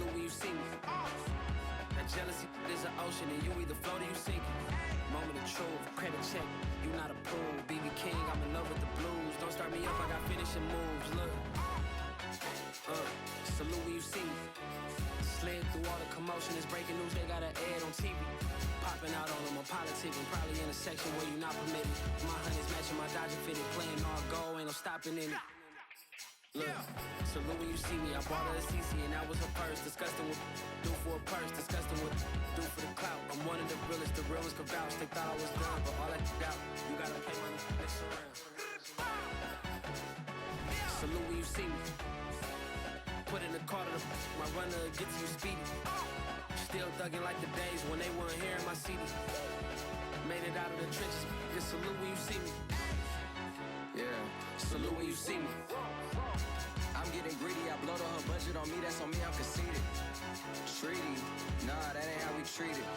Salute when you see me. That jealousy is an ocean, and you either float or you sink. Moment of truth, credit check, you not approved. BB King, I'm in love with the blues. Don't start me up, I got finishing moves. Look, salute when you see me. Slid through all the commotion, it's breaking news, they got an ad on TV. Popping out on them, I'm politicking, probably in a section where you not permitted. My honey's matching my Dodger fitted, playing all go, ain't no stopping in it. Look, salute when you see me, I bought her a CC and that was her purse. Disgusting with do for a purse, disgusting with do for the clout. I'm one of the realest could vouch. They thought I was done, but all I doubt, you gotta pay my next around. Salute when you see me. Put in the car to my runner gets you speedy. Still thugging like the days when they weren't here in my CD. Made it out of the trenches, just salute when you see me. Yeah, salute when you see me. I'm getting greedy, I blow to her budget on me, that's on me, I'm conceited. Treaty, nah, that ain't how we treat it.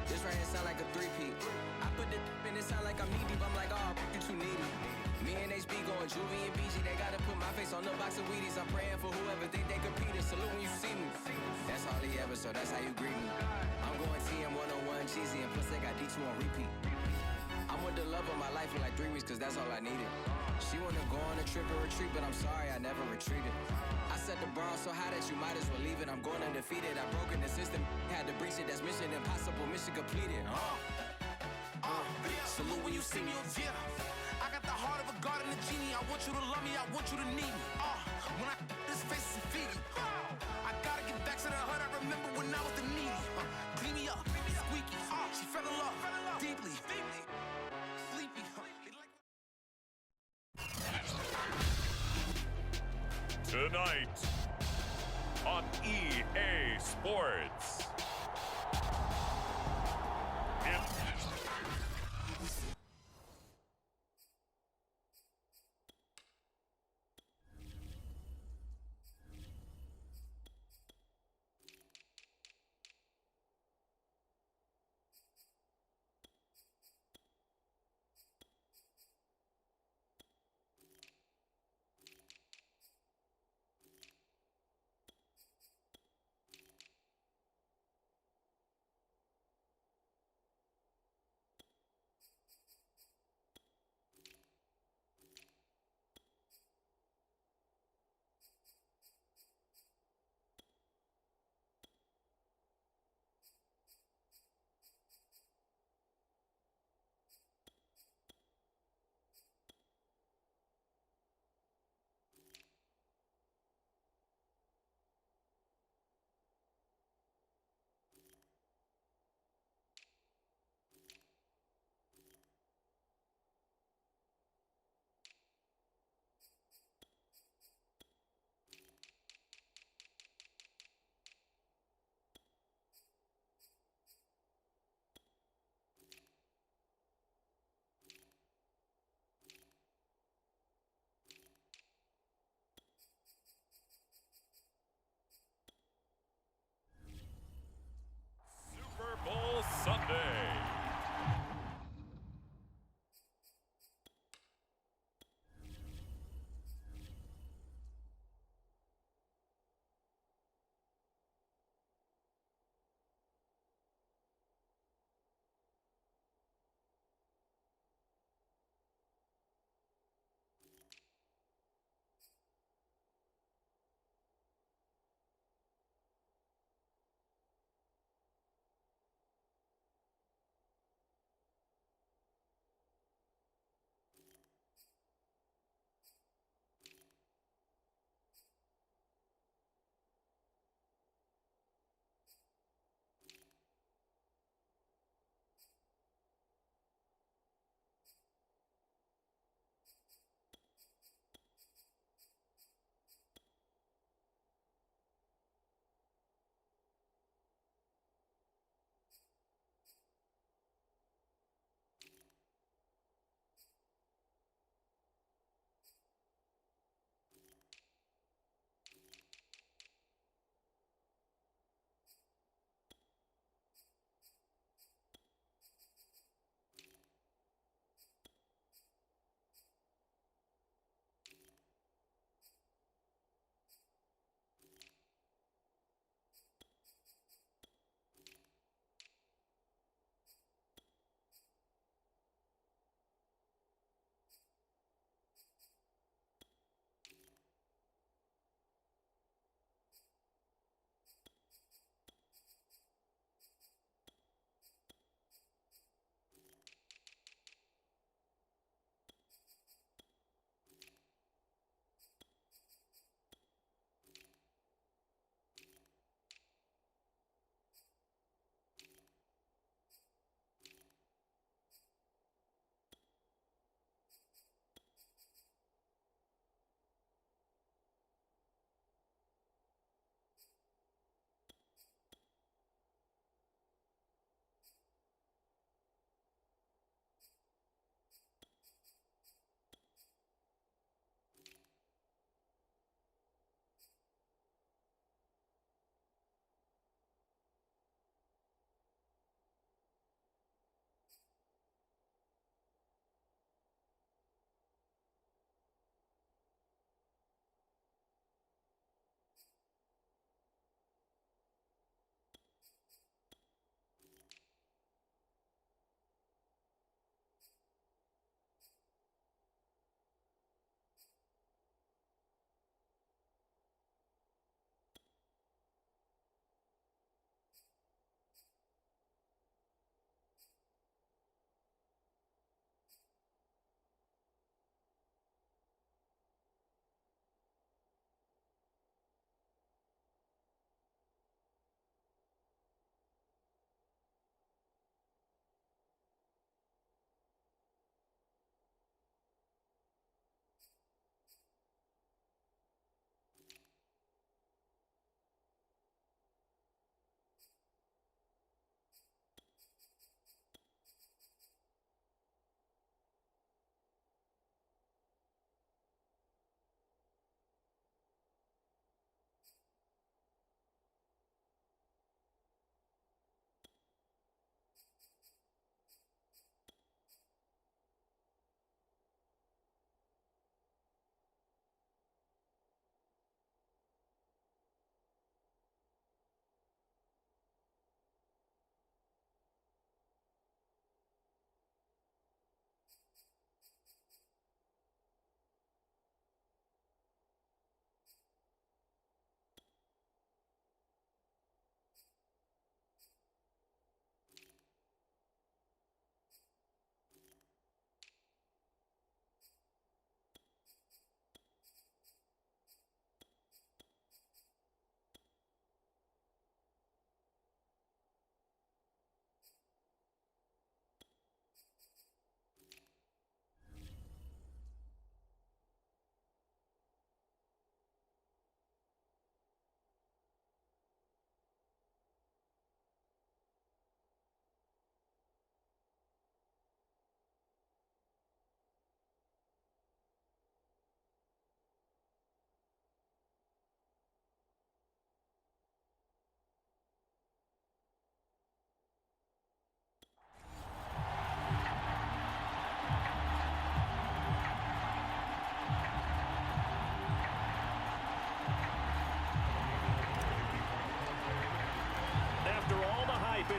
This right here sound like a three-peat. I put the in it sound like I'm knee deep, I'm like, oh, you too needy. Me and HB going Juvie and BG, they gotta put my face on the box of Wheaties. I'm praying for whoever think they competed. Salute when you see me. That's all he ever, so that's how you greet me. I'm going TM 101 cheesy, and plus they got D2 on repeat. I'm with the love of my life for like 3 weeks, cause that's all I needed. She wanna go on a trip and retreat, but I'm sorry, I never retreated. I set the bar so high that you might as well leave it. I'm going undefeated, I broken the system, had to breach it. That's mission impossible, mission completed. Salute when you see me, yeah. I got the heart of a god and a genie. I want you to love me, I want you to need me. When I this face is feedy. I gotta get back to the hood, I remember when I was the needy. Clean me up, squeaky. She fell in love, deeply. Sleepy. Tonight on EA Sports.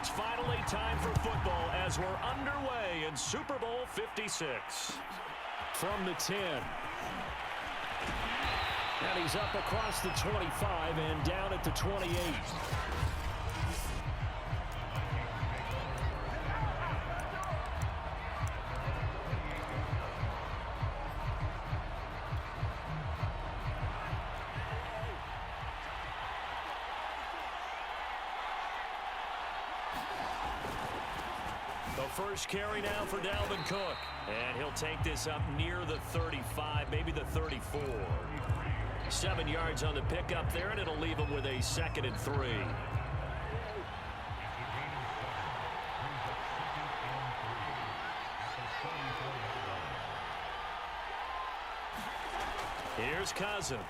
It's finally time for football as we're underway in Super Bowl 56. From the 10. And he's up across the 25 and down at the 28. The first carry now for Dalvin Cook. And he'll take this up near the 35, maybe the 34. 7 yards on the pickup there, and it'll leave him with a 2nd and 3. Here's Cousins.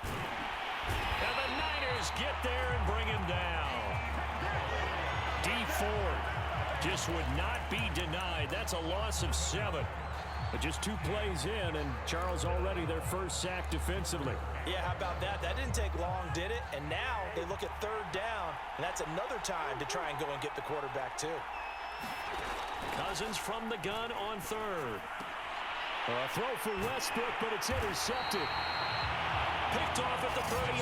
And the Niners get there and bring him down. D Ford just would not be denied. That's a loss of 7. But just 2 plays in, and Charles already their first sack defensively. Yeah, how about that? That didn't take long, did it? And now they look at 3rd down, and that's another time to try and go and get the quarterback too. Cousins from the gun on 3rd. A throw for Westbrook, but it's intercepted. Picked off at the 38,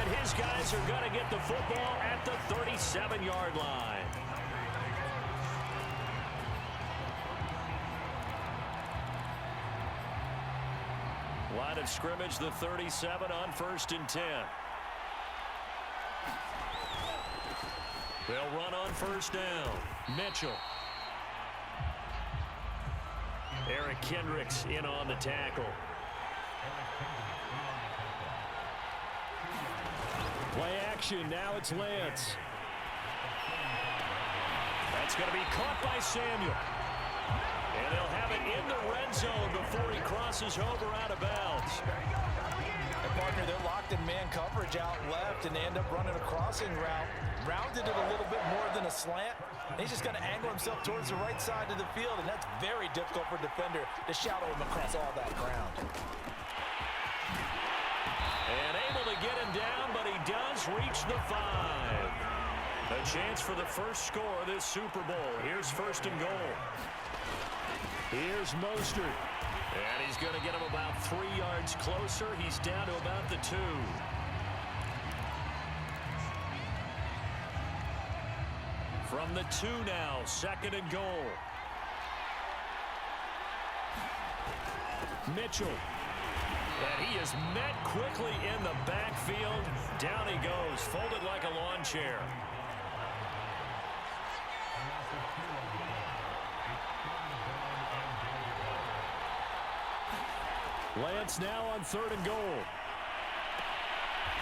and his guys are going to get the football at the 37-yard line. Line of scrimmage, the 37 on 1st and 10. They'll run on 1st down. Mitchell. Eric Kendricks in on the tackle. Play action. Now it's Lance. That's going to be caught by Samuel. And they'll have it in the red zone before he crosses over out of bounds. And partner, they're locked in man coverage out left, and they end up running a crossing route. Rounded it a little bit more than a slant. And he's just going to angle himself towards the right side of the field, and that's very difficult for a defender to shadow him across all that ground. And able to get him down, but he does reach the 5. A chance for the first score of this Super Bowl. Here's 1st and goal. Here's Mostert. And he's going to get him about 3 yards closer. He's down to about the 2. From the 2 now, 2nd and goal. Mitchell. And he is met quickly in the backfield. Down he goes, folded like a lawn chair. Lance now on 3rd and goal.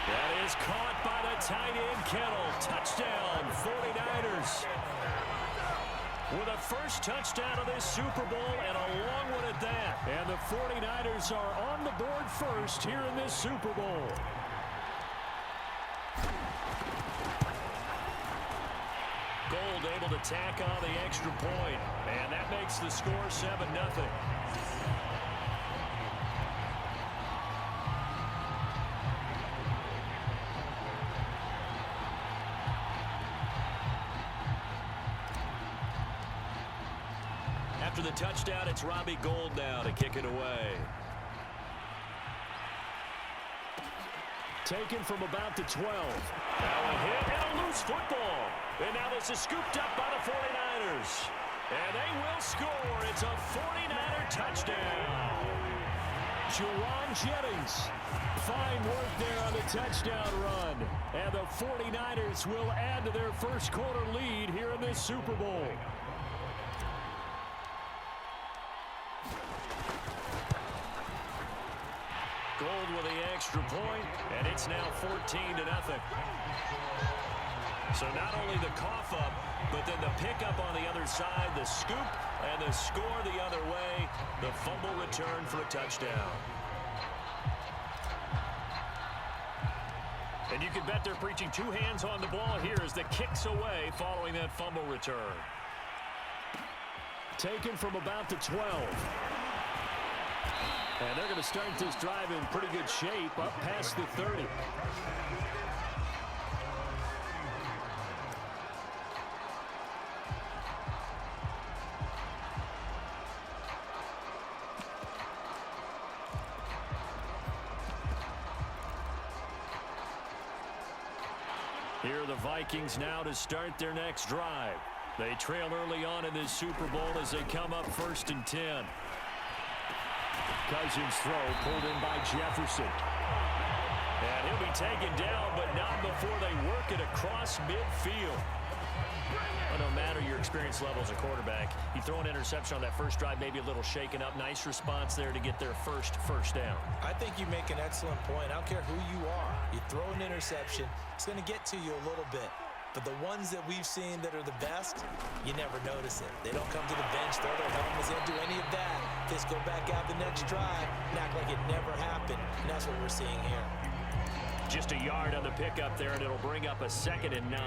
That is caught by the tight end, Kittle. Touchdown, 49ers. With a first touchdown of this Super Bowl, and a long one at that. And the 49ers are on the board first here in this Super Bowl. Gold able to tack on the extra point, and that makes the score 7-0. After the touchdown, it's Robbie Gould now to kick it away. Taken from about the 12. Now a hit and a loose football. And now this is scooped up by the 49ers. And they will score. It's a 49er touchdown. Juwan Jennings. Fine work there on the touchdown run. And the 49ers will add to their first quarter lead here in this Super Bowl. Gold with the extra point, and it's now 14-0. So not only the cough up, but then the pickup on the other side, the scoop, and the score the other way, the fumble return for a touchdown. And you can bet they're preaching 2 hands on the ball here as the kicks away following that fumble return. Taken from about the 12. And they're going to start this drive in pretty good shape up past the 30. Here are the Vikings now to start their next drive. They trail early on in this Super Bowl as they come up 1st and 10. Cousins throw pulled in by Jefferson. And he'll be taken down, but not before they work it across midfield. Well, no matter your experience level as a quarterback, you throw an interception on that first drive, maybe a little shaken up. Nice response there to get their first down. I think you make an excellent point. I don't care who you are. You throw an interception, it's going to get to you a little bit. But the ones that we've seen that are the best, you never notice it. They don't come to the bench, throw their helmets in, do any of that. Just go back out the next drive and act like it never happened. And that's what we're seeing here. Just a yard on the pickup there, and it'll bring up a 2nd and 9.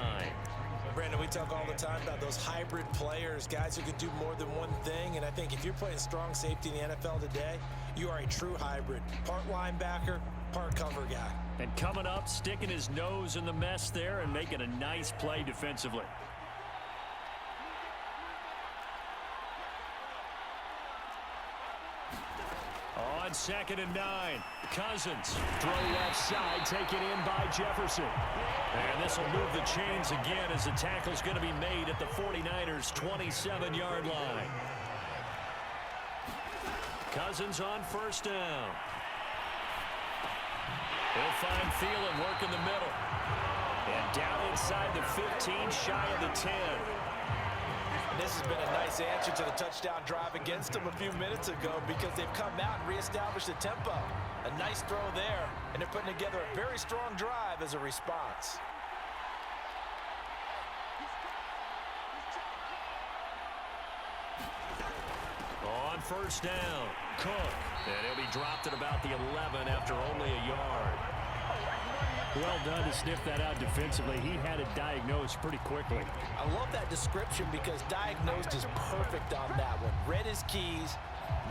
Brandon, we talk all the time about those hybrid players, guys who can do more than one thing. And I think if you're playing strong safety in the NFL today, you are a true hybrid. Part linebacker, part cover guy. And coming up, sticking his nose in the mess there and making a nice play defensively. On 2nd and 9, Cousins. Throw left side, taken in by Jefferson. And this will move the chains again as the tackle's going to be made at the 49ers' 27-yard line. Cousins on 1st down. He'll find Thielen work in the middle. And down inside the 15, shy of the 10. This has been a nice answer to the touchdown drive against them a few minutes ago because they've come out and reestablished the tempo. A nice throw there, and they're putting together a very strong drive as a response. On 1st down, Cook. And he'll be dropped at about the 11 after only a yard. Well done to sniff that out defensively. He had it diagnosed pretty quickly. I love that description because diagnosed is perfect on that one. Read his keys,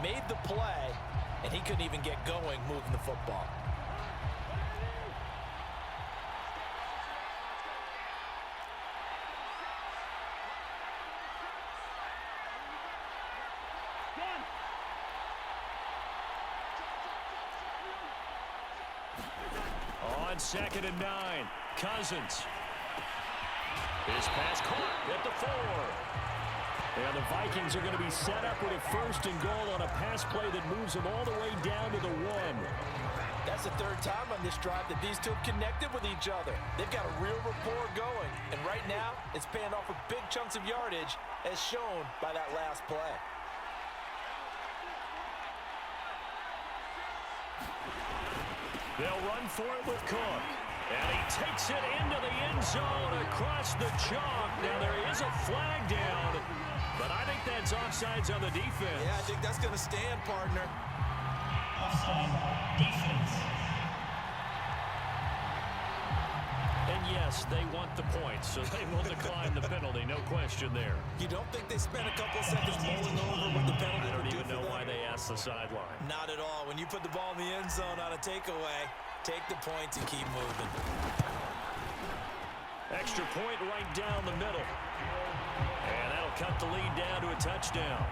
made the play, and he couldn't even get going moving the football. On 2nd and 9, Cousins. His pass caught at the 4. And the Vikings are going to be set up with a 1st and goal on a pass play that moves them all the way down to the 1. That's the 3rd time on this drive that these two have connected with each other. They've got a real rapport going. And right now, it's paying off with big chunks of yardage as shown by that last play. They'll run for it with Cook. And he takes it into the end zone across the chalk. Now there is a flag down, but I think that's offsides on the defense. Yeah, I think that's going to stand, partner. Offside defense. And yes, they want the points, so they will decline the penalty, no question there. You don't think they spent a couple of seconds mulling over what the penalty I don't would do even for know them? why they asked the sideline. Not at all. When you put the ball in the end zone on a takeaway, take the points and keep moving. Extra point right down the middle. And that'll cut the lead down to a touchdown.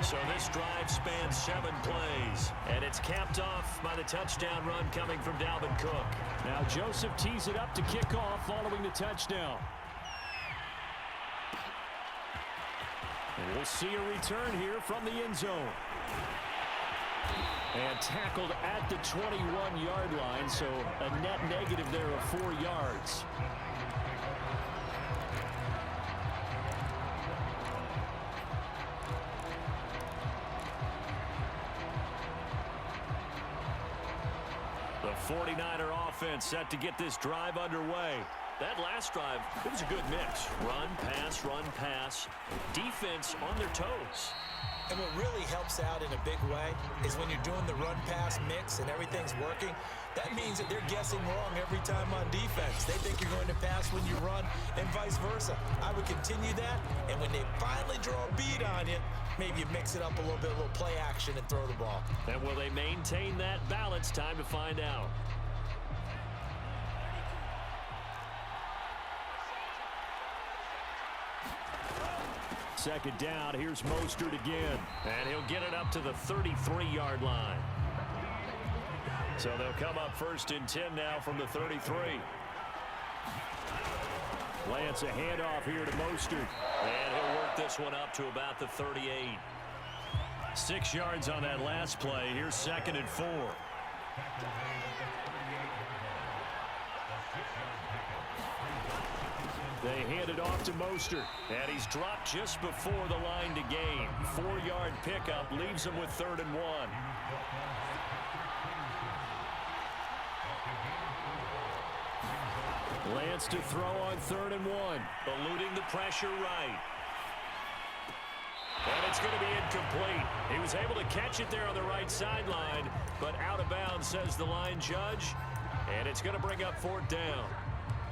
So this drive spans 7 plays, and it's capped off by the touchdown run coming from Dalvin Cook. Now Joseph tees it up to kick off following the touchdown. And we'll see a return here from the end zone. And tackled at the 21-yard line, so a net negative there of 4 yards. The 49er offense set to get this drive underway. That last drive, it was a good mix. Run, pass, defense on their toes. And what really helps out in a big way is when you're doing the run-pass mix and everything's working, that means that they're guessing wrong every time on defense. They think you're going to pass when you run and vice versa. I would continue that, and when they finally draw a bead on you, maybe you mix it up a little bit, a little play action and throw the ball. And will they maintain that balance? Time to find out. Second down, here's Mostert again. And he'll get it up to the 33-yard line. So they'll come up 1st and 10 now from the 33. Lance a handoff here to Mostert. And he'll work this one up to about the 38. 6 yards on that last play. Here's 2nd and 4. They hand it off to Mostert, and he's dropped just before the line to gain. 4-yard pickup leaves him with 3rd and 1. Lance to throw on 3rd and 1. Eluding the pressure right. And it's going to be incomplete. He was able to catch it there on the right sideline, but out of bounds, says the line judge. And it's going to bring up 4th down.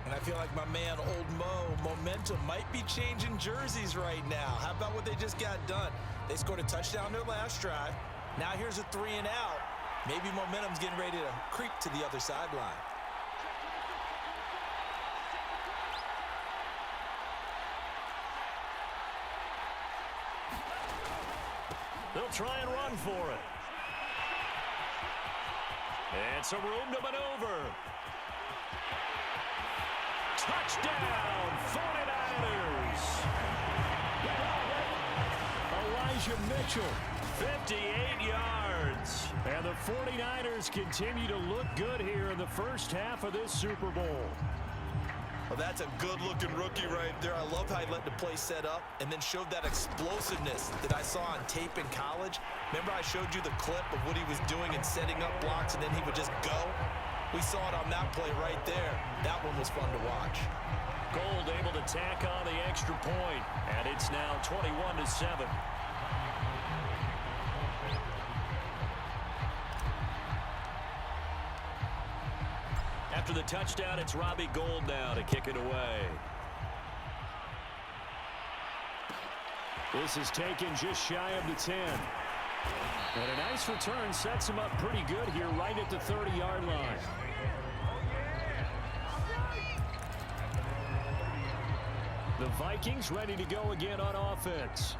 And I feel like my man, Old Mo, momentum might be changing jerseys right now. How about what they just got done? They scored a touchdown their last drive. Now here's a 3 and out. Maybe momentum's getting ready to creep to the other sideline. They'll try and run for it. And some room to maneuver. Touchdown, 49ers. Elijah Mitchell, 58 yards. And the 49ers continue to look good here in the first half of this Super Bowl. Well, that's a good-looking rookie right there. I love how he let the play set up and then showed that explosiveness that I saw on tape in college. Remember I showed you the clip of what he was doing and setting up blocks, and then he would just go? We saw it on that play right there. That one was fun to watch. Gold able to tack on the extra point, and it's now 21-7. After the touchdown, it's Robbie Gould now to kick it away. This is taken just shy of the 10. And a nice return sets him up pretty good here right at the 30-yard line. The Vikings ready to go again on offense.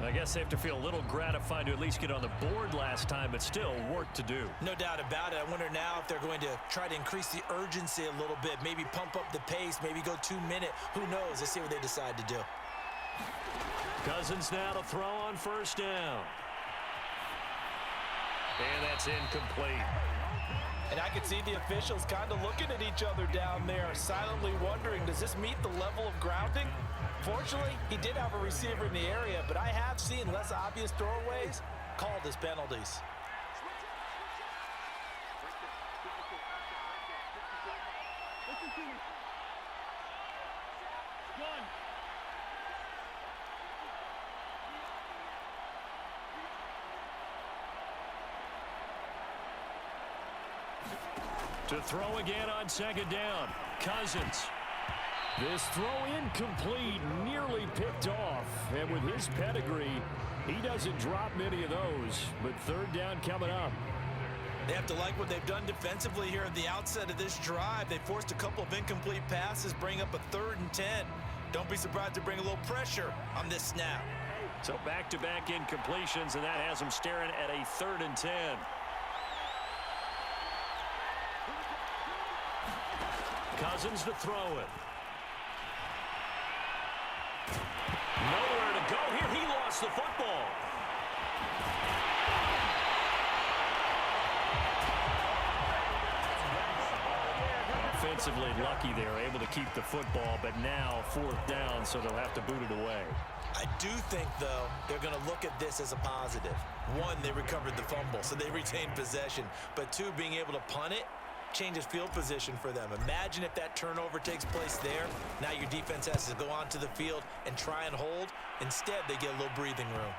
I guess they have to feel a little gratified to at least get on the board last time, but still work to do. No doubt about it. I wonder now if they're going to try to increase the urgency a little bit, maybe pump up the pace, maybe go 2-minute. Who knows? Let's see what they decide to do. Cousins now to throw on 1st down. And that's incomplete. And I could see the officials kind of looking at each other down there, silently wondering, does this meet the level of grounding? Fortunately, he did have a receiver in the area, but I have seen less obvious throwaways called as penalties. To throw again on 2nd down. Cousins. This throw incomplete, nearly picked off. And with his pedigree, he doesn't drop many of those. But 3rd down coming up. They have to like what they've done defensively here at the outset of this drive. They forced a couple of incomplete passes, bring up a 3rd and 10. Don't be surprised to bring a little pressure on this snap. So back-to-back incompletions, and that has them staring at a 3rd and 10. Cousins to throw it. Nowhere to go here. He lost the football. Offensively lucky they are able to keep the football, but now 4th down, so they'll have to boot it away. I do think, though, they're going to look at this as a positive. 1, they recovered the fumble, so they retained possession. But 2, being able to punt it changes field position for them. Imagine if that turnover takes place there. Now your defense has to go onto the field and try and hold. Instead, they get a little breathing room.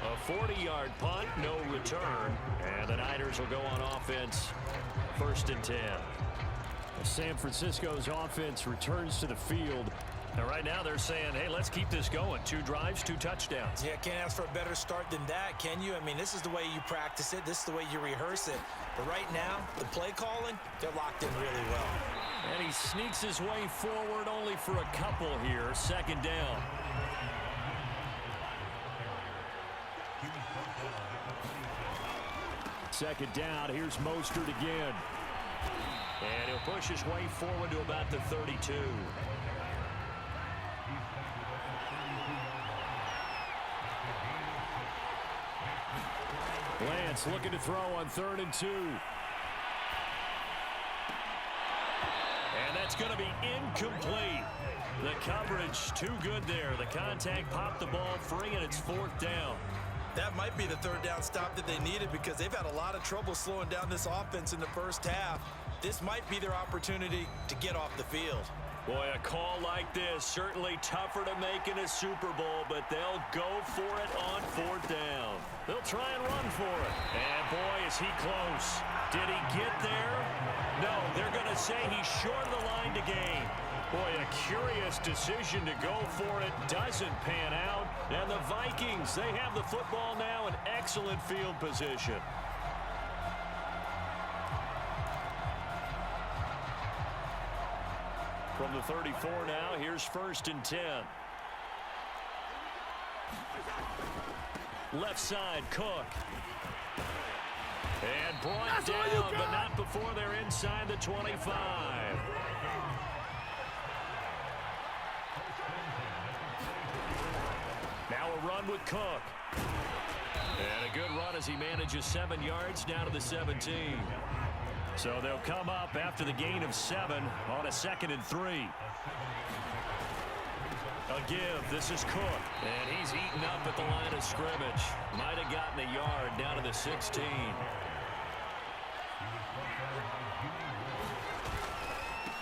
A 40-yard punt, no return. And the Niners will go on offense, 1st and 10. San Francisco's offense returns to the field. And right now they're saying, hey, let's keep this going. 2 drives, 2 touchdowns. Yeah, can't ask for a better start than that, can you? I mean, this is the way you practice it. This is the way you rehearse it. But right now, the play calling, they're locked in really well. And he sneaks his way forward only for a couple here. 2nd down. Second down, here's Mostert again. And he'll push his way forward to about the 32. Lance looking to throw on 3rd and 2. And that's going to be incomplete. The coverage too good there. The contact popped the ball free, and it's 4th down. That might be the 3rd down stop that they needed because they've had a lot of trouble slowing down this offense in the first half. This might be their opportunity to get off the field. Boy, a call like this, certainly tougher to make in a Super Bowl, but they'll go for it on 4th down. They'll try and run for it. And boy, is he close. Did he get there? No, they're going to say he's short of the line to gain. Boy, a curious decision to go for it. Doesn't pan out. And the Vikings, they have the football now in excellent field position. From the 34 now, here's 1st and 10. Left side, Cook. And brought down, but not before they're inside the 25. Now a run with Cook. And a good run as he manages 7 yards down to the 17. So they'll come up after the gain of 7 on a 2nd and 3. A give. This is Cook. And he's eaten up at the line of scrimmage. Might have gotten a yard down to the 16.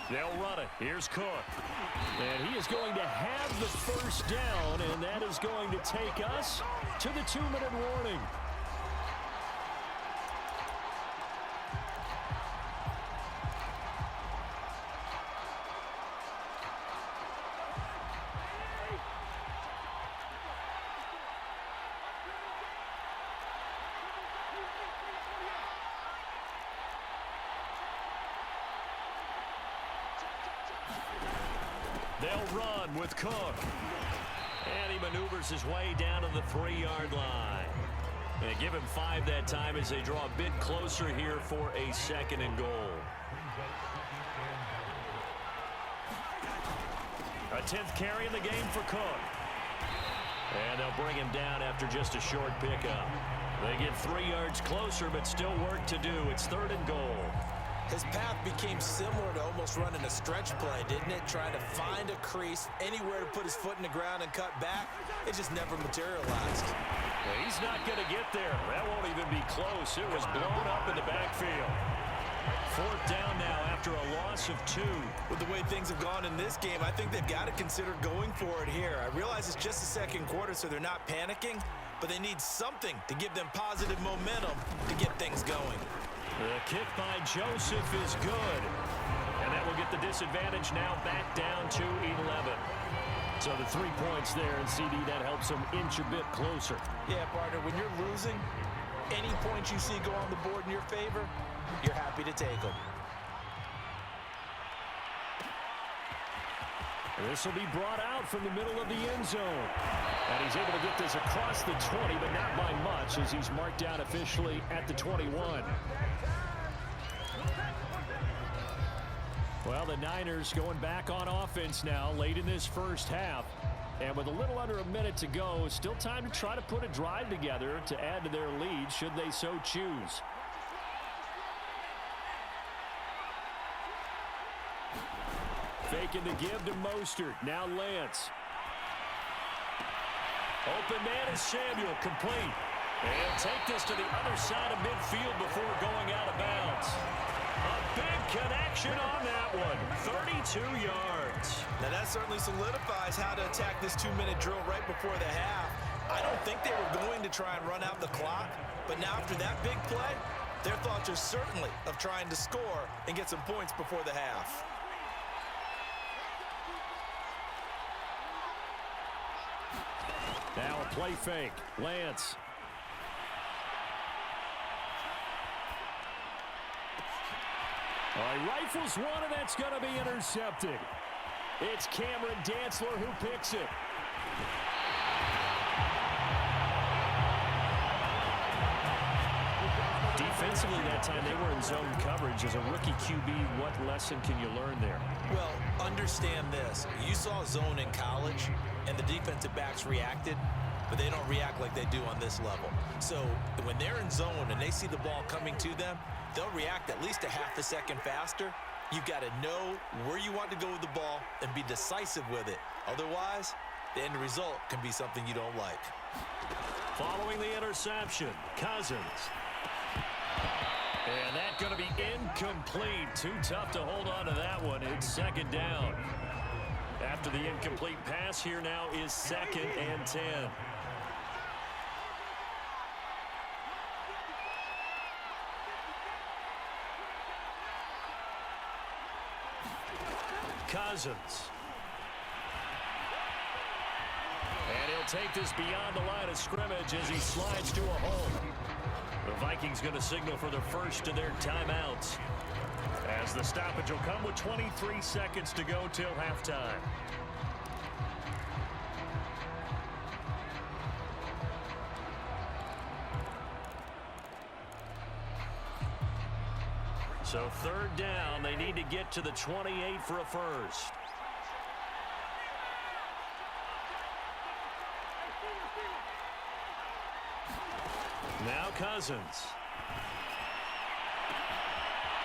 They'll run it. Here's Cook. And he is going to have the 1st down, and that is going to take us to the 2-minute warning. They'll run with Cook. And he maneuvers his way down to the 3-yard line. And give him 5 that time as they draw a bit closer here for a 2nd and goal. A 10th carry in the game for Cook. And they'll bring him down after just a short pickup. They get 3 yards closer, but still work to do. It's 3rd and goal. His path became similar to almost running a stretch play, didn't it? Trying to find a crease, anywhere to put his foot in the ground and cut back. It just never materialized. Well, he's not going to get there. That won't even be close. It was blown up in the backfield. 4th down now after a loss of 2. With the way things have gone in this game, I think they've got to consider going for it here. I realize it's just the 2nd quarter, so they're not panicking, but they need something to give them positive momentum to get things going. The kick by Joseph is good. And that will get the disadvantage now back down to 11. So the 3 points there, and CD, that helps them inch a bit closer. Yeah, partner, when you're losing, any points you see go on the board in your favor, you're happy to take them. This will be brought out from the middle of the end zone. And he's able to get this across the 20, but not by much as he's marked down officially at the 21. Well, the Niners going back on offense now late in this first half. And with a little under a minute to go, still time to try to put a drive together to add to their lead should they so choose. Faking the give to Mostert. Now Lance. Open man is Samuel, complete. And take this to the other side of midfield before going out of bounds. A big connection on that one. 32 yards. Now that certainly solidifies how to attack this 2-minute drill right before the half. I don't think they were going to try and run out the clock, but now after that big play, their thoughts are certainly of trying to score and get some points before the half. Now a play fake. Lance. He rifles one, and that's going to be intercepted. It's Cameron Dantzler who picks it. Defensively that time, they were in zone coverage. As a rookie QB, what lesson can you learn there? Well, understand this. You saw zone in college, and the defensive backs reacted, but they don't react like they do on this level. So when they're in zone and they see the ball coming to them, they'll react at least a half a second faster. You've got to know where you want to go with the ball and be decisive with it. Otherwise, the end result can be something you don't like. Following the interception, Cousins. And that's going to be incomplete. Too tough to hold on to that one. It's second down. After the incomplete pass, here now is 2nd and 10. Cousins. And he'll take this beyond the line of scrimmage as he slides to a hole. The Vikings going to signal for the first of their timeouts, as the stoppage will come with 23 seconds to go till halftime. So 3rd down, they need to get to the 28 for a first. Now Cousins.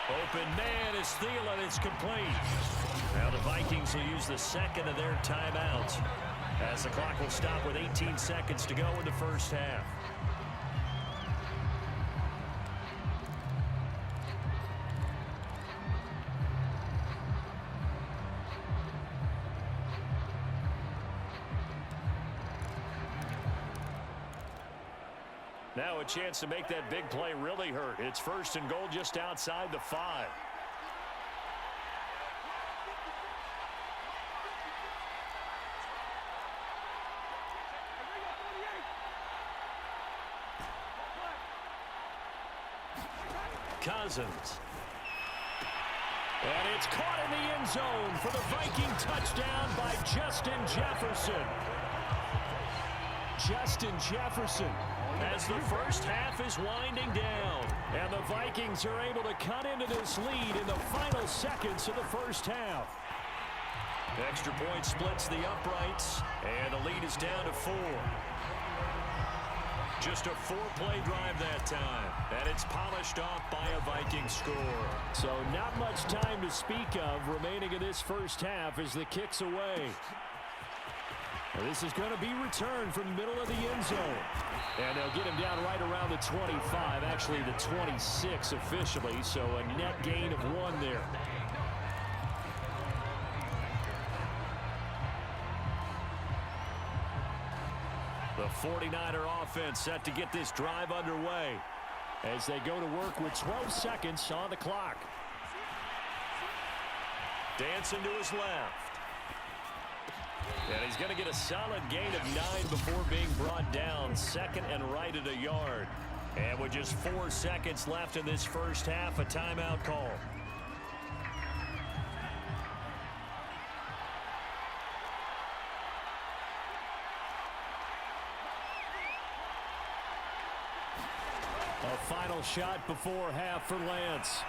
Open man is Thielen. It's complete. Now the Vikings will use the 2nd of their timeouts, as the clock will stop with 18 seconds to go in the first half. Now a chance to make that big play really hurt. It's 1st and goal just outside the 5. Cousins. And it's caught in the end zone for the Viking touchdown by Justin Jefferson. Justin Jefferson, as the first half is winding down, and the Vikings are able to cut into this lead in the final seconds of the first half. Extra point splits the uprights, and the lead is down to 4. Just a 4-play drive that time, and it's polished off by a Viking score. So not much time to speak of remaining in this first half as the kick's away. This is going to be returned from the middle of the end zone. And they'll get him down right around the 25, actually the 26 officially, so a net gain of 1 there. The 49er offense set to get this drive underway as they go to work with 12 seconds on the clock. Dancing to his left. And he's going to get a solid gain of 9 before being brought down. 2nd and right at a yard. And with just 4 seconds left in this first half, a timeout call. A final shot before half for Lance.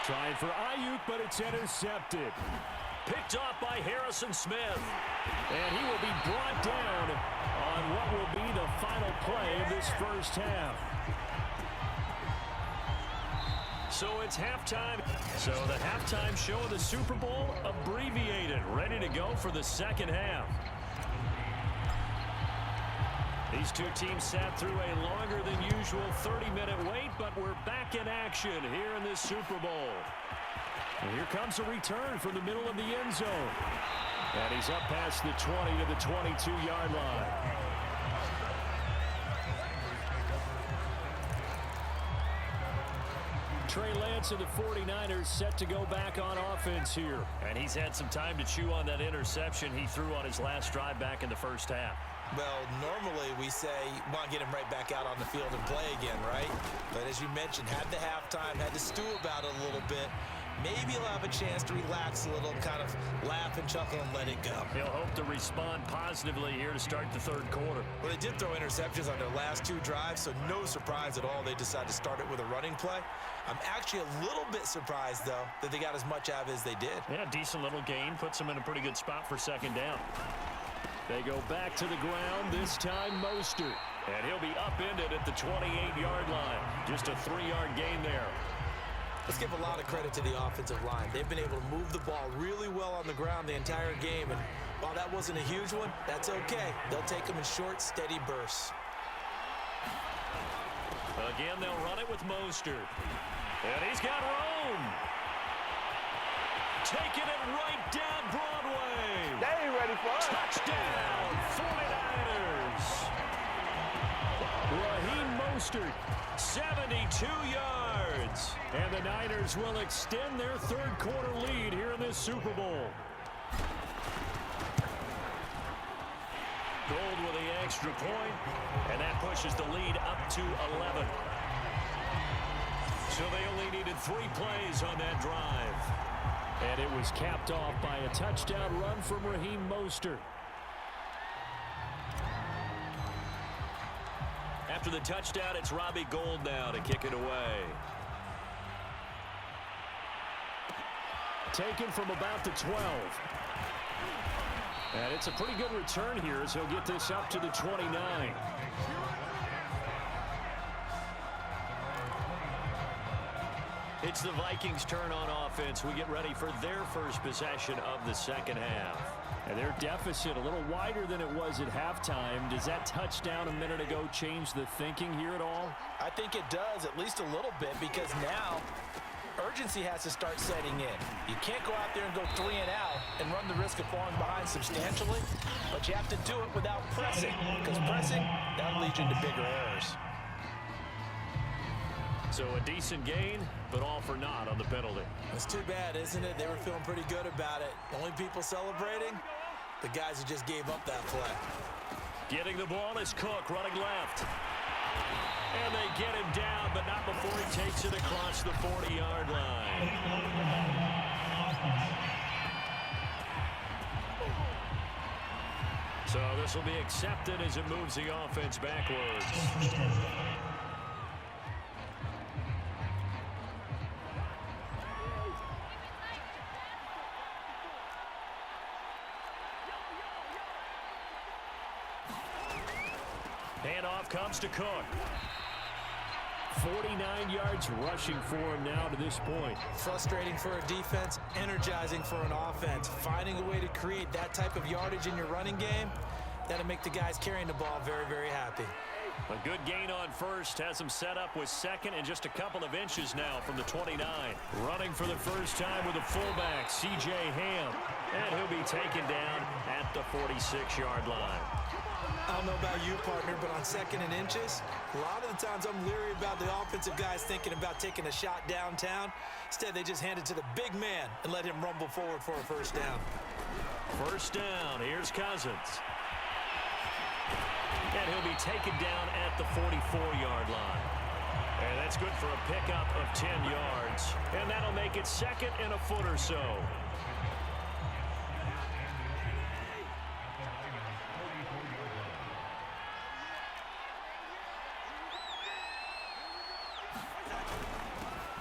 Trying for Ayuk, but it's intercepted. Picked off by Harrison Smith. And he will be brought down on what will be the final play of this first half. So it's halftime. So the halftime show of the Super Bowl abbreviated, ready to go for the second half. These two teams sat through a longer than usual 30-minute wait, but we're back in action here in this Super Bowl. And here comes a return from the middle of the end zone. And he's up past the 20 to the 22-yard line. Trey Lance of the 49ers set to go back on offense here. And he's had some time to chew on that interception he threw on his last drive back in the first half. Well, normally we say you want to get him right back out on the field and play again, right? But as you mentioned, had the halftime, had to stew about it a little bit. maybe he'll have a chance to relax a little, kind of laugh and chuckle and let it go. He'll hope to respond positively here to start the third quarter. Well, they did throw interceptions on their last 2 drives, so no surprise at all they decided to start it with a running play. I'm actually a little bit surprised, though, that they got as much out of it as they did. Yeah, decent little gain. Puts them in a pretty good spot for second down. They go back to the ground, this time Mostert. And he'll be upended at the 28-yard line. Just a 3-yard gain there. Let's give a lot of credit to the offensive line. They've been able to move the ball really well on the ground the entire game. And while that wasn't a huge one, that's okay. They'll take them in short, steady bursts. Again, they'll run it with Mostert. And he's got room. Taking it right down Broadway. They ain't ready for it. Touchdown, 49ers. Raheem Mostert, 72 yards. And the Niners will extend their third quarter lead here in this Super Bowl. Gold with the extra point, and that pushes the lead up to 11. So they only needed 3 plays on that drive. And it was capped off by a touchdown run from Raheem Mostert. After the touchdown, it's Robbie Gould now to kick it away. Taken from about the 12. And it's a pretty good return here as he'll get this up to the 29. It's the Vikings' turn on offense. We get ready for their first possession of the second half. And their deficit a little wider than it was at halftime. Does that touchdown a minute ago change the thinking here at all? I think it does, at least a little bit, because now urgency has to start setting in. You can't go out there and go 3 and out and run the risk of falling behind substantially, but you have to do it without pressing, because pressing, that'll lead you into bigger errors. So a decent gain, but all for naught on the penalty. It's too bad, isn't it? They were feeling pretty good about it. The only people celebrating, the guys who just gave up that play. Getting the ball is Cook running left. And they get him down, but not before he takes it across the 40-yard line. So this will be accepted as it moves the offense backwards. Handoff comes to Cook. 49 yards rushing for him now to this point. Frustrating for a defense, energizing for an offense. Finding a way to create that type of yardage in your running game, that'll make the guys carrying the ball very, very happy. A good gain on first has him set up with second and just a couple of inches now from the 29. Running for the first time with a fullback, C.J. Ham. And he'll be taken down at the 46-yard line. I don't know about you, partner, but on second and inches, a lot of the times I'm leery about the offensive guys thinking about taking a shot downtown. Instead, they just hand it to the big man and let him rumble forward for a first down. First down, here's Cousins. And he'll be taken down at the 44-yard line. And that's good for a pickup of 10 yards. And that'll make it second and a foot or so.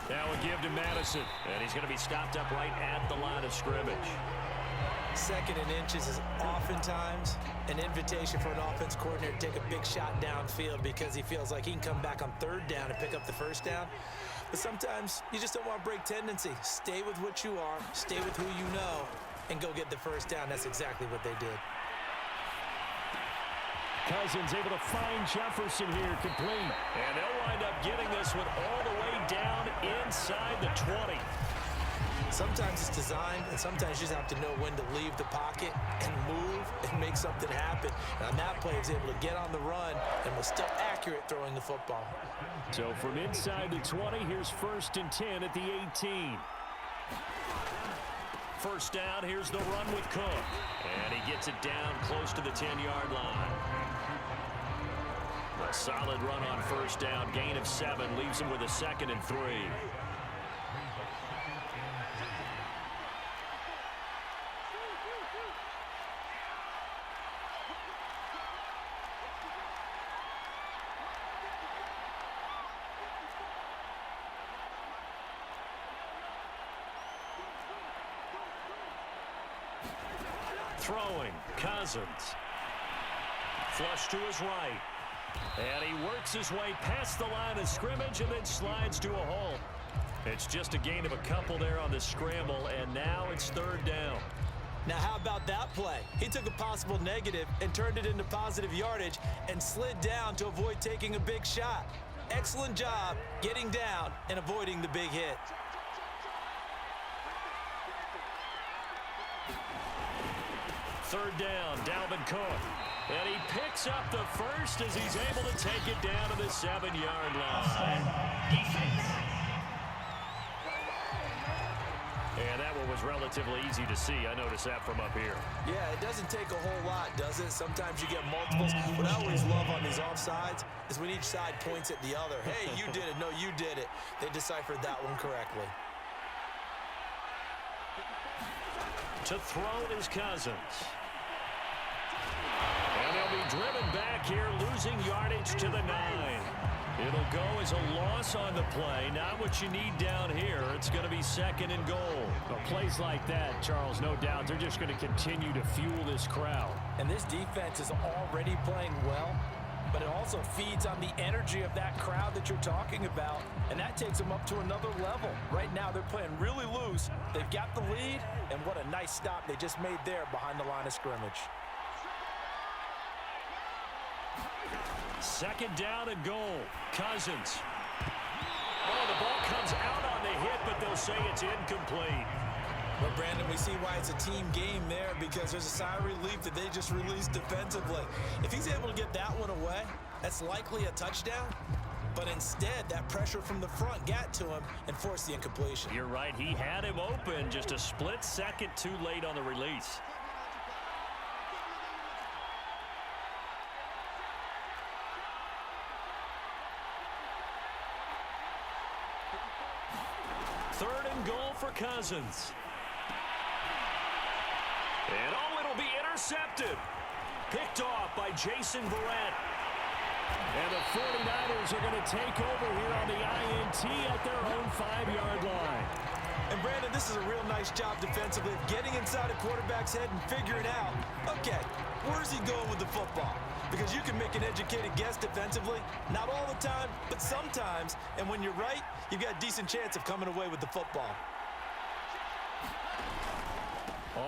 Now a give to Madison. And he's going to be stopped up right at the line of scrimmage. Second and inches is oftentimes an invitation for an offense coordinator to take a big shot downfield because he feels like he can come back on third down and pick up the first down. But sometimes you just don't want to break tendency. Stay with what you are, stay with who you know, and go get the first down. That's exactly what they did. Cousins able to find Jefferson here, complete. And they'll wind up getting this one all the way down inside the 20. Sometimes it's designed, and sometimes you just have to know when to leave the pocket and move and make something happen. And on that play, he was able to get on the run and was still accurate throwing the football. So from inside the 20, here's 1st and 10 at the 18. First down, here's the run with Cook. And he gets it down close to the 10-yard line. A solid run on first down, gain of 7, leaves him with a 2nd and 3. Throwing, Cousins. Flush to his right. And he works his way past the line of scrimmage and then slides to a halt. It's just a gain of a couple there on the scramble, and now it's third down. Now, how about that play? He took a possible negative and turned it into positive yardage and slid down to avoid taking a big shot. Excellent job getting down and avoiding the big hit. Third down, Dalvin Cook. And he picks up the first as he's able to take it down to the 7-yard line. Offside. Defense. And that one was relatively easy to see. I noticed that from up here. Yeah, it doesn't take a whole lot, does it? Sometimes you get multiples. What I always love on these offsides is when each side points at the other. Hey, you did it. No, you did it. They deciphered that one correctly. To throw is Cousins. And they'll be driven back here, losing yardage to the 9. It'll go as a loss on the play. Not what you need down here. It's going to be 2nd and goal. Well, plays like that, Charles, no doubt, they're just going to continue to fuel this crowd. And this defense is already playing well, but it also feeds on the energy of that crowd that you're talking about, and that takes them up to another level. Right now, they're playing really loose. They've got the lead, and what a nice stop they just made there behind the line of scrimmage. 2nd down and goal. Cousins. Oh, the ball comes out on the hit, but they'll say it's incomplete. Well, Brandon, we see why it's a team game there, because there's a sigh of relief that they just released defensively. If he's able to get that one away, that's likely a touchdown. But instead, that pressure from the front got to him and forced the incompletion. You're right. He had him open, just a split second too late on the release. Third and goal for Cousins. And oh, it'll be intercepted. Picked off by Jason Verrett. And the 49ers are going to take over here on the INT at their own 5-yard line. And Brandon, this is a real nice job defensively of getting inside a quarterback's head and figuring out, okay, where's he going with the football? Because you can make an educated guess defensively, not all the time, but sometimes. And when you're right, you've got a decent chance of coming away with the football.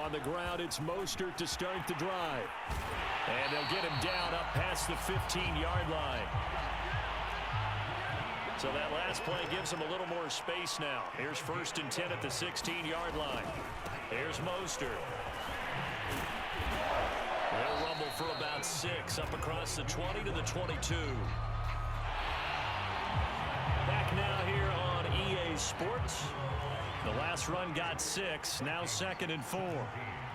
On the ground, it's Mostert to start the drive. And they'll get him down up past the 15-yard line. So that last play gives him a little more space now. Here's 1st and 10 at the 16-yard line. Here's Mostert. They'll rumble for about 6 up across the 20 to the 22. Back now here on EA Sports. The last run got 6, now 2nd and 4.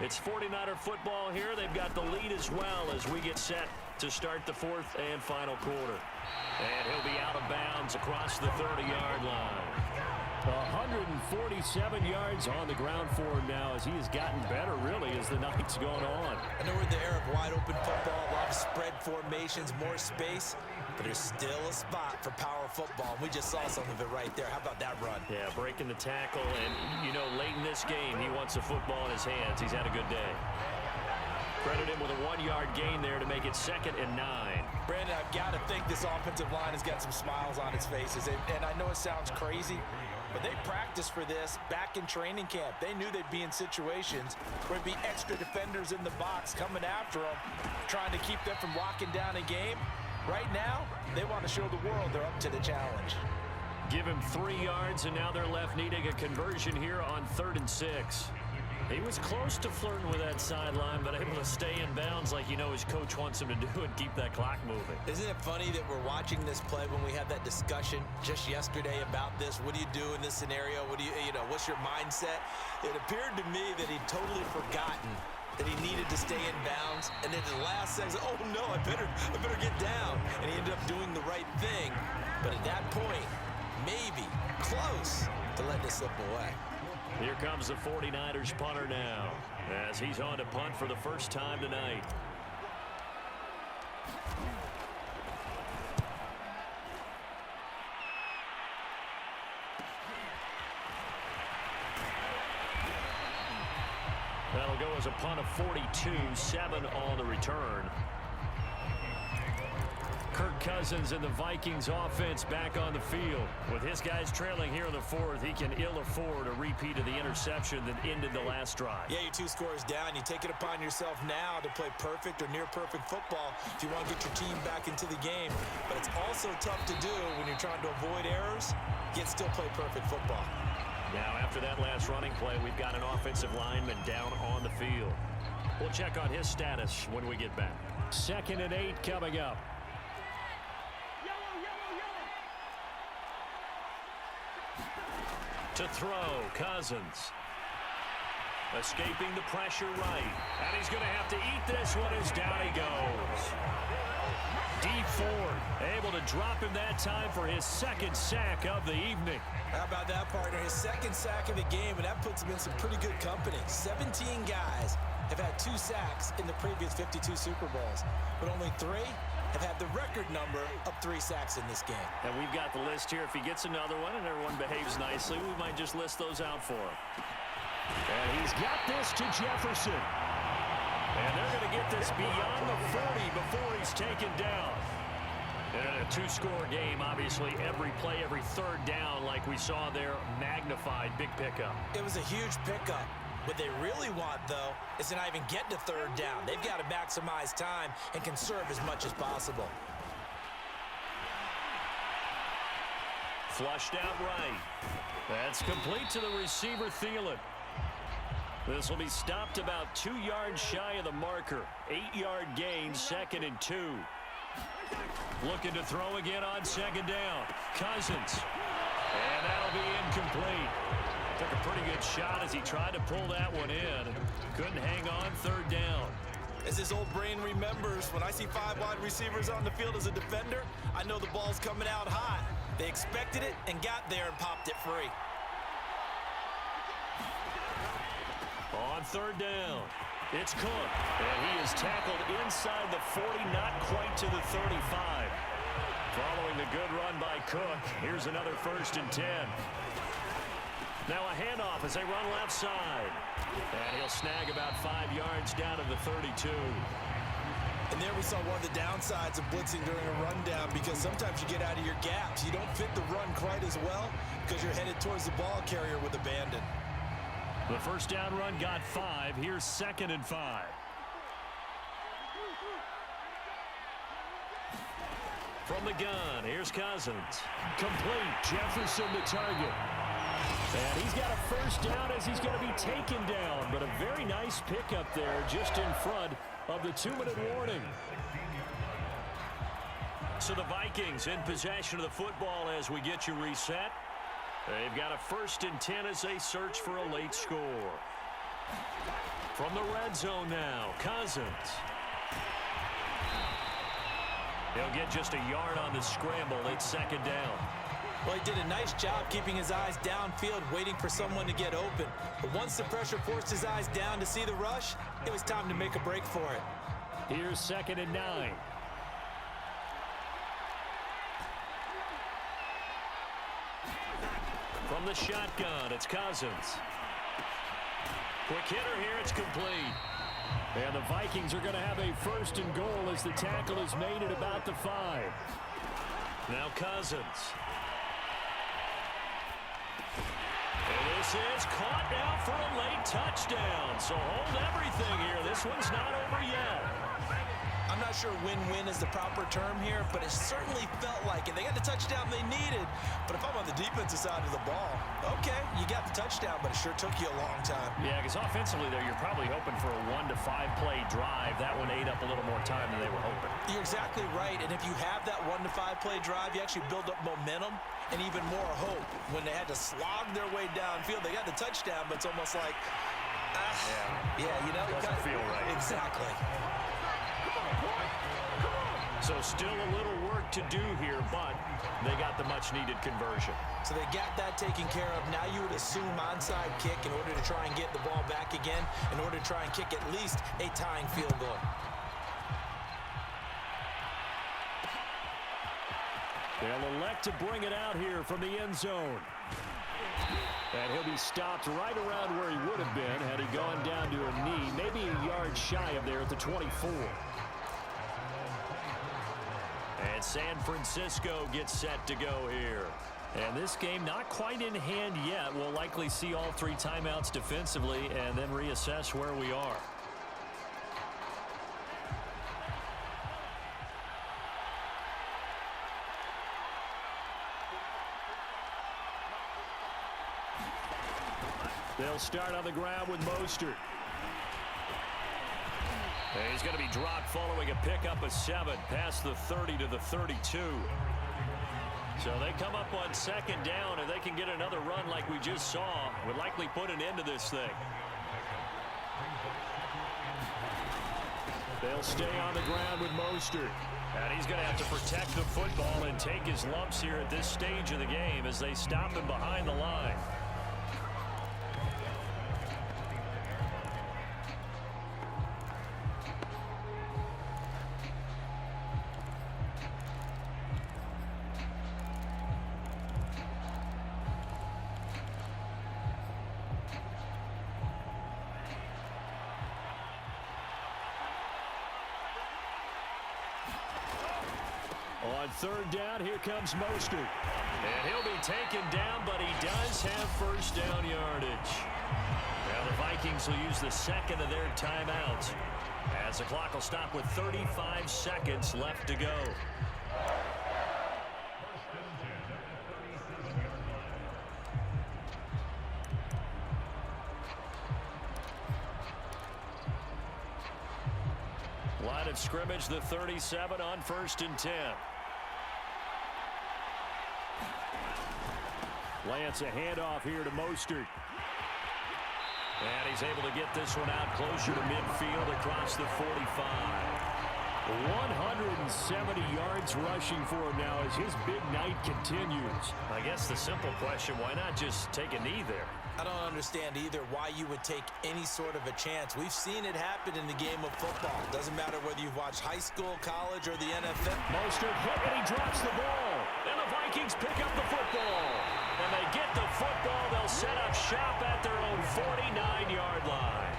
It's 49er football here. They've got the lead as well as we get set to start the 4th and final quarter. And he'll be out of bounds across the 30-yard line. 147 yards on the ground for him now as he has gotten better, really, as the night's going on. I know we're in the era of wide-open football, a lot of spread formations, more space, but there's still a spot for power football. We just saw some of it right there. How about that run? Yeah, breaking the tackle, and, you know, late in this game, he wants the football in his hands. He's had a good day. Credit him with a 1-yard gain there to make it 2nd and 9. Brandon, I've got to think this offensive line has got some smiles on its faces, and I know it sounds crazy, but they practiced for this back in training camp. They knew they'd be in situations where there'd be extra defenders in the box coming after them, trying to keep them from locking down a game. Right now, they want to show the world they're up to the challenge. Give him 3 yards, and now they're left needing a conversion here on 3rd and 6. He was close to flirting with that sideline, but able to stay in bounds like you know his coach wants him to do and keep that clock moving. Isn't it funny that we're watching this play when we had that discussion just yesterday about this? What do you do in this scenario? What do you know, what's your mindset? It appeared to me that he'd totally forgotten that he needed to stay in bounds, and then the last second, oh no, I better get down. And he ended up doing the right thing. But at that point, maybe close to letting it slip away. Here comes the 49ers punter now as he's on to punt for the first time tonight. That'll go was a punt of 42, 7 on the return. Kirk Cousins and the Vikings offense back on the field. With his guys trailing here in the fourth, he can ill afford a repeat of the interception that ended the last drive. Yeah, you're 2 scores down. You take it upon yourself now to play perfect or near perfect football if you want to get your team back into the game. But it's also tough to do when you're trying to avoid errors, yet still play perfect football. Now, after that last running play, we've got an offensive lineman down on the field. We'll check on his status when we get back. 2nd and 8 coming up. To throw, Cousins. Escaping the pressure right. And he's going to have to eat this one as down he goes. Deep Ford able to drop him that time for his 2nd sack of the evening. How about that, partner? His 2nd sack of the game, and that puts him in some pretty good company. 17 guys have had 2 sacks in the previous 52 Super Bowls, but only 3 have had the record number of 3 sacks in this game. And we've got the list here. If he gets another one and everyone behaves nicely, we might just list those out for him. And he's got this to Jefferson. And they're going to get this beyond the 40 before he's taken down. And a 2-score game, obviously, every play, every 3rd down, like we saw there, magnified, big pickup. It was a huge pickup. What they really want, though, is to not even get to 3rd down. They've got to maximize time and conserve as much as possible. Flushed out right. That's complete to the receiver, Thielen. This will be stopped about 2 yards shy of the marker. 8-yard gain, 2nd and 2. Looking to throw again on 2nd down. Cousins. And that'll be incomplete. Took a pretty good shot as he tried to pull that one in. Couldn't hang on 3rd down. As his old brain remembers, when I see 5 wide receivers on the field as a defender, I know the ball's coming out hot. They expected it and got there and popped it free. On 3rd down, it's Cook. And he is tackled inside the 40, not quite to the 35. Following the good run by Cook, here's another 1st and 10. Now a handoff as they run left side. And he'll snag about 5 yards down to the 32. And there we saw one of the downsides of blitzing during a rundown, because sometimes you get out of your gaps. You don't fit the run quite as well because you're headed towards the ball carrier with abandon. The 1st down run got 5. Here's 2nd and 5. From the gun, here's Cousins. Complete. Jefferson the target. And he's got a 1st down as he's going to be taken down. But a very nice pickup there just in front of the 2-minute warning. So the Vikings in possession of the football as we get you reset. They've got a 1st and 10 as they search for a late score. From the red zone now, Cousins. He'll get just a yard on the scramble. It's 2nd down. Well, he did a nice job keeping his eyes downfield, waiting for someone to get open. But once the pressure forced his eyes down to see the rush, it was time to make a break for it. Here's 2nd and 9. From the shotgun, it's Cousins. Quick hitter here, it's complete. And the Vikings are going to have a 1st and goal as the tackle is made at about the 5. Now Cousins. And this is caught now for a late touchdown. So hold everything here. This one's not over yet. I'm not sure win-win is the proper term here, but it certainly felt like it. They got the touchdown they needed, but if I'm on the defensive side of the ball, okay, you got the touchdown, but it sure took you a long time. Yeah, because offensively there, you're probably hoping for a 1 to 5 play drive. That one ate up a little more time than they were hoping. You're exactly right, and if you have that 1 to 5 play drive, you actually build up momentum and even more hope. When they had to slog their way downfield, they got the touchdown, but it's almost like, yeah, you know, doesn't feel right. Exactly. So still a little work to do here, but they got the much-needed conversion. So they got that taken care of. Now you would assume onside kick in order to try and get the ball back again, in order to try and kick at least a tying field goal. They'll elect to bring it out here from the end zone. And he'll be stopped right around where he would have been had he gone down to a knee, maybe a yard shy of there at the 24. And San Francisco gets set to go here. And this game not quite in hand yet. We'll likely see all 3 timeouts defensively and then reassess where we are. They'll start on the ground with Mostert. And he's going to be dropped following a pickup of 7 past the 30 to the 32. So they come up on second down, and they can get another run like we just saw. Would likely put an end to this thing. They'll stay on the ground with Mostert. And he's going to have to protect the football and take his lumps here at this stage of the game as they stop him behind the line. On third down, here comes Mostert. And he'll be taken down, but he does have first down yardage. Now the Vikings will use the second of their timeouts as the clock will stop with 35 seconds left to go. Line of scrimmage, the 37 on 1st and 10. Lance a handoff here to Mostert. And he's able to get this one out closer to midfield across the 45. 170 yards rushing for him now as his big night continues. I guess the simple question, why not just take a knee there? I don't understand either why you would take any sort of a chance. We've seen it happen in the game of football. Doesn't matter whether you've watched high school, college, or the NFL. Mostert hit and he drops the ball. And the Vikings pick up the football. And they get the football. They'll set up shop at their own 49-yard line.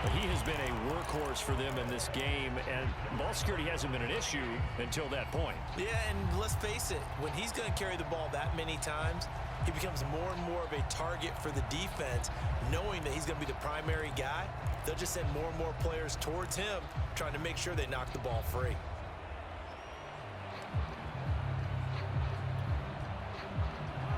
But he has been a workhorse for them in this game, and ball security hasn't been an issue until that point. Yeah, and let's face it, when he's going to carry the ball that many times, he becomes more and more of a target for the defense, knowing that he's going to be the primary guy. They'll just send more and more players towards him, trying to make sure they knock the ball free.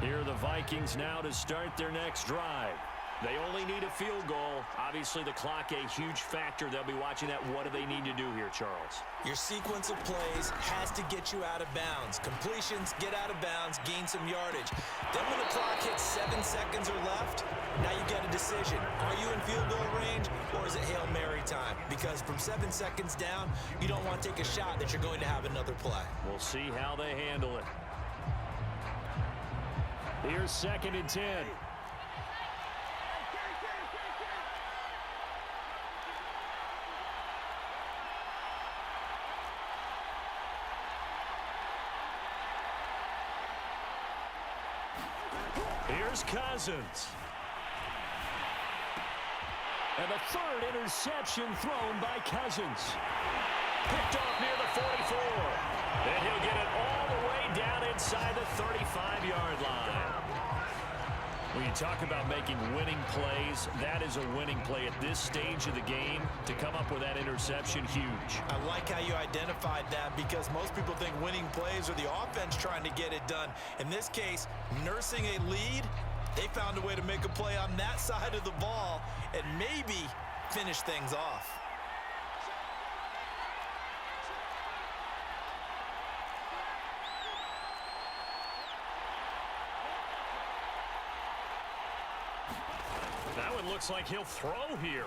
Here are the Vikings now to start their next drive. They only need a field goal. Obviously, the clock a huge factor. They'll be watching that. What do they need to do here, Charles? Your sequence of plays has to get you out of bounds. Completions, get out of bounds, gain some yardage. Then when the clock hits 7 seconds or left, now you get a decision. Are you in field goal range, or is it Hail Mary time? Because from 7 seconds down, you don't want to take a shot that you're going to have another play. We'll see how they handle it. Here's 2nd and 10. Here's Cousins. And the 3rd interception thrown by Cousins. Picked off near the 44. And he'll get it all the way down inside the 35-yard line. When you talk about making winning plays, that is a winning play at this stage of the game. To come up with that interception, huge. I like how you identified that, because most people think winning plays are the offense trying to get it done. In this case, nursing a lead, they found a way to make a play on that side of the ball and maybe finish things off. That one looks like he'll throw here.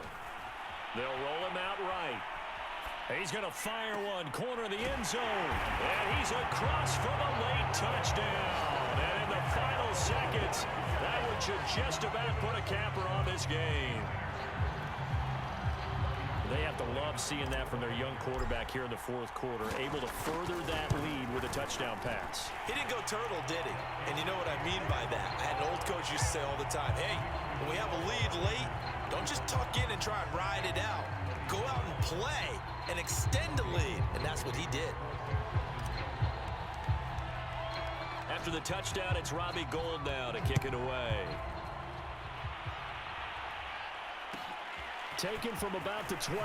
They'll roll him out right. He's going to fire one, corner of the end zone. And he's across for the late touchdown. And in the final seconds, that one should just about put a capper on this game. They have to love seeing that from their young quarterback here in the 4th quarter, able to further that lead with with a touchdown pass. He didn't go turtle, did he? And you know what I mean by that. I had an old coach used to say all the time, hey, when we have a lead late, don't just tuck in and try and ride it out. Go out and play and extend the lead. And that's what he did. After the touchdown, it's Robbie Gould now to kick it away. Taken from about the 12.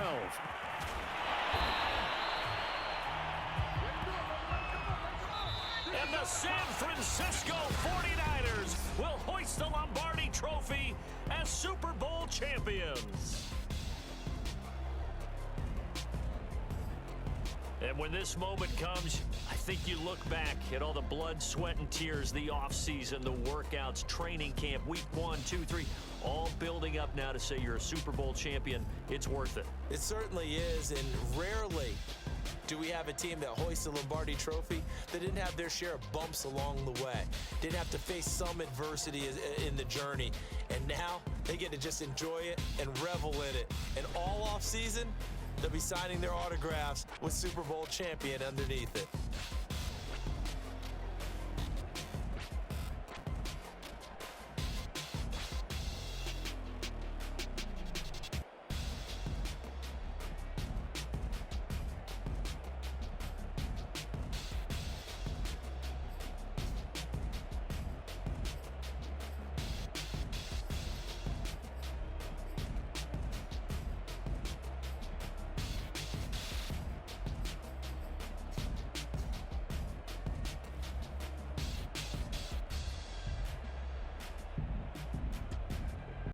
And the San Francisco 49ers will hoist the Lombardi Trophy as Super Bowl champions. And when this moment comes, I think you look back at all the blood, sweat, and tears, the offseason, the workouts, training camp, week 1, 2, 3, all building up now to say you're a Super Bowl champion. It's worth it. It certainly is, and rarely do we have a team that hoists the Lombardi Trophy that didn't have their share of bumps along the way, didn't have to face some adversity in the journey, and now they get to just enjoy it and revel in it. And all offseason, they'll be signing their autographs with Super Bowl champion underneath it.